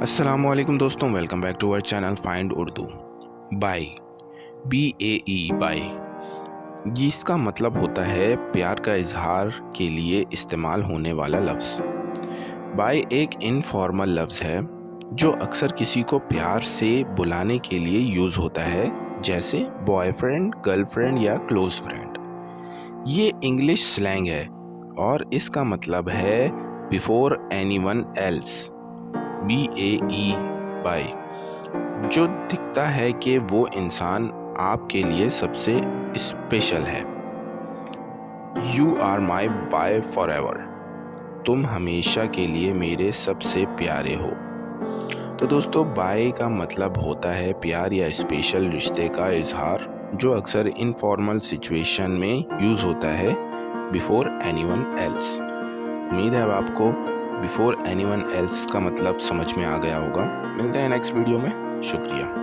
अस्सलामुअलैकुम दोस्तों, welcome back to our channel find Urdu. Bae, BAE bae, जिसका मतलब होता है प्यार का इजहार के लिए इस्तेमाल होने वाला लफ्ज़। बाय एक इनफॉर्मल लफ्ज़ है जो अक्सर किसी को प्यार से बुलाने के लिए यूज़ होता है, जैसे बॉयफ्रेंड, गर्लफ्रेंड या क्लोज फ्रेंड। ये इंग्लिश स्लैंग है और इसका मतलब है before anyone else, BAE bae, जो दिखता है कि वो इंसान आपके लिए सबसे स्पेशल है। You are my bae forever, तुम हमेशा के लिए मेरे सबसे प्यारे हो। तो दोस्तों, बाय का मतलब होता है प्यार या स्पेशल रिश्ते का इजहार, जो अक्सर इनफॉर्मल सिचुएशन में यूज़ होता है बिफोर एनीवन एल्स। उम्मीद है अब आपको बिफोर एनीवन एल्स का मतलब समझ में आ गया होगा। मिलते हैं नेक्स्ट वीडियो में। शुक्रिया।